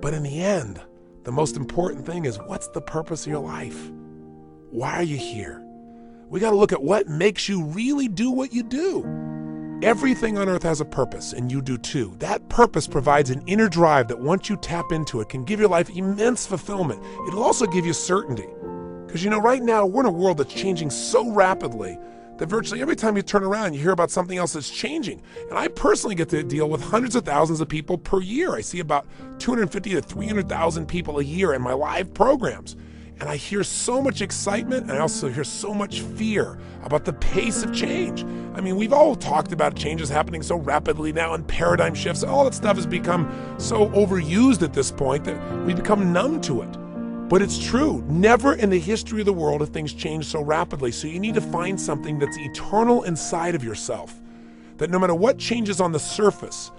But in the end, the most important thing is, what's the purpose of your life? Why are you here? We got to look at what makes you really do what you do. Everything on earth has a purpose, and you do too. That purpose provides an inner drive that once you tap into it can give your life immense fulfillment. It'll also give you certainty. Because right now we're in a world that's changing so rapidly that virtually every time you turn around, you hear about something else that's changing. And I personally get to deal with hundreds of thousands of people per year. I see about 250 to 300,000 people a year in my live programs. And I hear so much excitement, and I also hear so much fear about the pace of change. I mean, we've all talked about changes happening so rapidly now and paradigm shifts. All that stuff has become so overused at this point that we become numb to it. But it's true. Never in the history of the world have things changed so rapidly. So you need to find something that's eternal inside of yourself, that no matter what changes on the surface,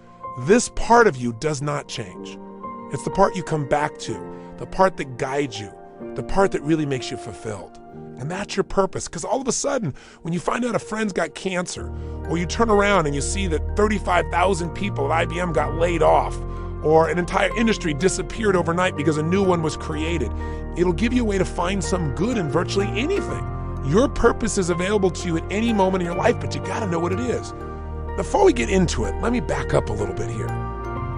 this part of you does not change. It's the part you come back to, the part that guides you, the part that really makes you fulfilled. And that's your purpose. Because all of a sudden, when you find out a friend's got cancer, or you turn around and you see that 35,000 people at IBM got laid off, or an entire industry disappeared overnight because a new one was created, it'll give you a way to find some good in virtually anything. Your purpose is available to you at any moment in your life, but you got to know what it is. Before we get into it, let me back up a little bit here.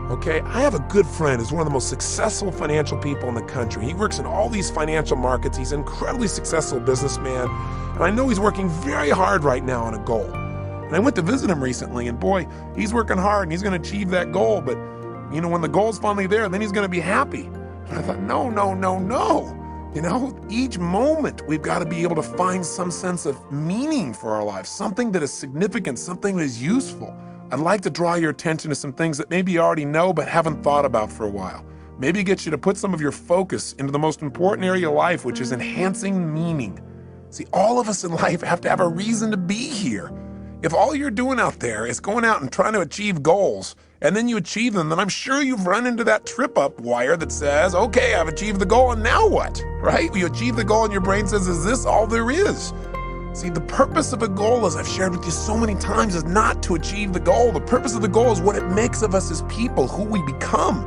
Okay, I have a good friend who's one of the most successful financial people in the country. He works in all these financial markets. He's an incredibly successful businessman. And I know he's working very hard right now on a goal. And I went to visit him recently, and boy, he's working hard and he's going to achieve that goal. But, when the goal's finally there, then he's going to be happy. And I thought, no. Each moment we've got to be able to find some sense of meaning for our lives, something that is significant, something that is useful. I'd like to draw your attention to some things that maybe you already know but haven't thought about for a while. Maybe get you to put some of your focus into the most important area of life, which is enhancing meaning. See, all of us in life have to have a reason to be here. If all you're doing out there is going out and trying to achieve goals, and then you achieve them, then I'm sure you've run into that trip-up wire that says, okay, I've achieved the goal, and now what? Right? You achieve the goal and your brain says, is this all there is? See, the purpose of a goal, as I've shared with you so many times, is not to achieve the goal. The purpose of the goal is what it makes of us as people, who we become.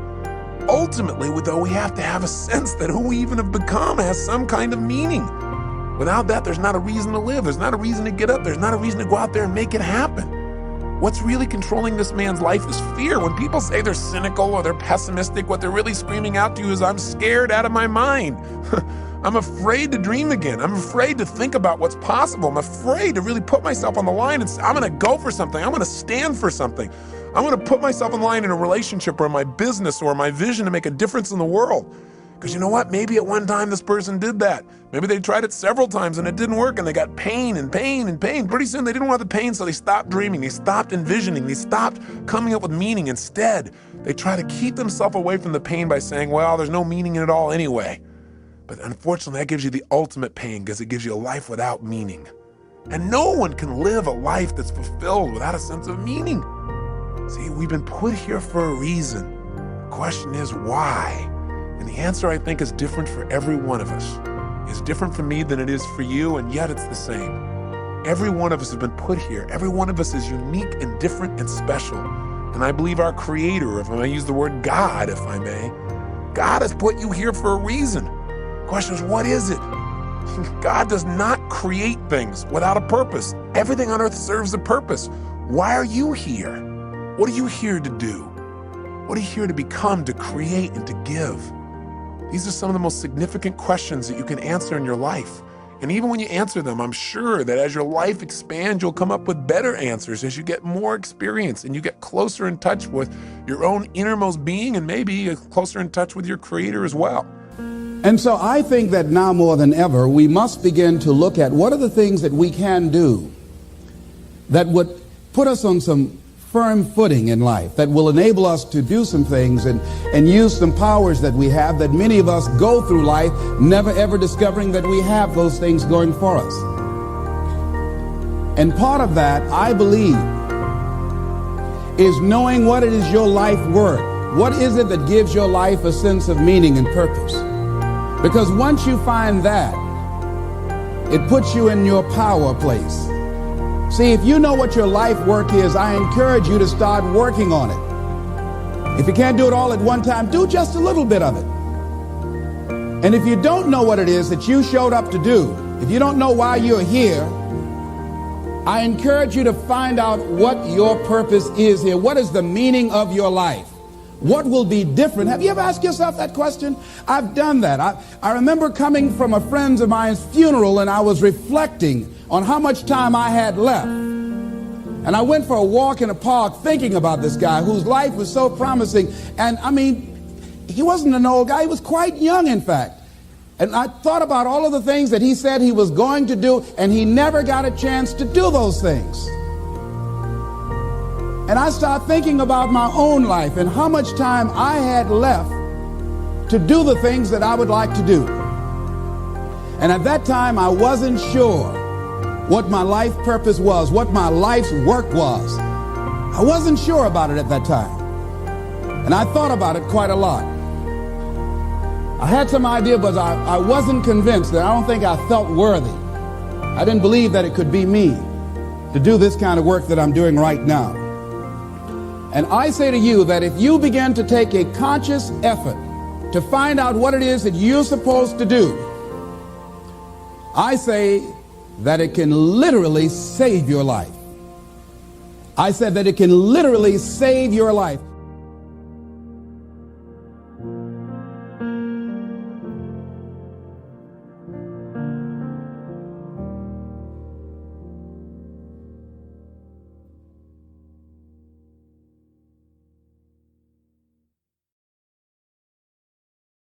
Ultimately, though, we have to have a sense that who we even have become has some kind of meaning. Without that, there's not a reason to live. There's not a reason to get up. There's not a reason to go out there and make it happen. What's really controlling this man's life is fear. When people say they're cynical or they're pessimistic, what they're really screaming out to you is, I'm scared out of my mind. I'm afraid to dream again. I'm afraid to think about what's possible. I'm afraid to really put myself on the line and say, I'm going to go for something. I'm going to stand for something. I'm going to put myself on the line in a relationship or my business or my vision to make a difference in the world. Because you know what? Maybe at one time this person did that. Maybe they tried it several times and it didn't work and they got pain and pain and pain. Pretty soon they didn't want the pain, so they stopped dreaming. They stopped envisioning. They stopped coming up with meaning. Instead, they try to keep themselves away from the pain by saying, well, there's no meaning in it all anyway. But unfortunately, that gives you the ultimate pain because it gives you a life without meaning. And no one can live a life that's fulfilled without a sense of meaning. See, we've been put here for a reason. The question is why? And the answer, I think, is different for every one of us. It's different for me than it is for you, and yet it's the same. Every one of us has been put here. Every one of us is unique and different and special. And I believe our Creator, if I may use the word God, if I may, God has put you here for a reason. The question is, what is it? God does not create things without a purpose. Everything on earth serves a purpose. Why are you here? What are you here to do? What are you here to become, to create, and to give? These are some of the most significant questions that you can answer in your life. And even when you answer them, I'm sure that as your life expands, you'll come up with better answers as you get more experience and you get closer in touch with your own innermost being and maybe closer in touch with your Creator as well. And so I think that now more than ever, we must begin to look at what are the things that we can do that would put us on some firm footing in life, that will enable us to do some things and use some powers that we have, that many of us go through life never ever discovering that we have those things going for us. And part of that, I believe, is knowing what it is your life worth. What is it that gives your life a sense of meaning and purpose? Because once you find that, it puts you in your power place. See, if you know what your life work is, I encourage you to start working on it. If you can't do it all at one time, do just a little bit of it. And if you don't know what it is that you showed up to do, if you don't know why you're here, I encourage you to find out what your purpose is here. What is the meaning of your life? What will be different? Have you ever asked yourself that question? I've done that. I remember coming from a friend of mine's funeral, and I was reflecting on how much time I had left. And I went for a walk in a park thinking about this guy whose life was so promising. And I mean, he wasn't an old guy. He was quite young, in fact. And I thought about all of the things that he said he was going to do, and he never got a chance to do those things. And I started thinking about my own life and how much time I had left to do the things that I would like to do. And at that time, I wasn't sure what my life purpose was, what my life's work was. I wasn't sure about it at that time. And I thought about it quite a lot. I had some idea, but I wasn't convinced. That I don't think I felt worthy. I didn't believe that it could be me to do this kind of work that I'm doing right now. And I say to you that if you begin to take a conscious effort to find out what it is that you're supposed to do, I say that it can literally save your life. I said that it can literally save your life.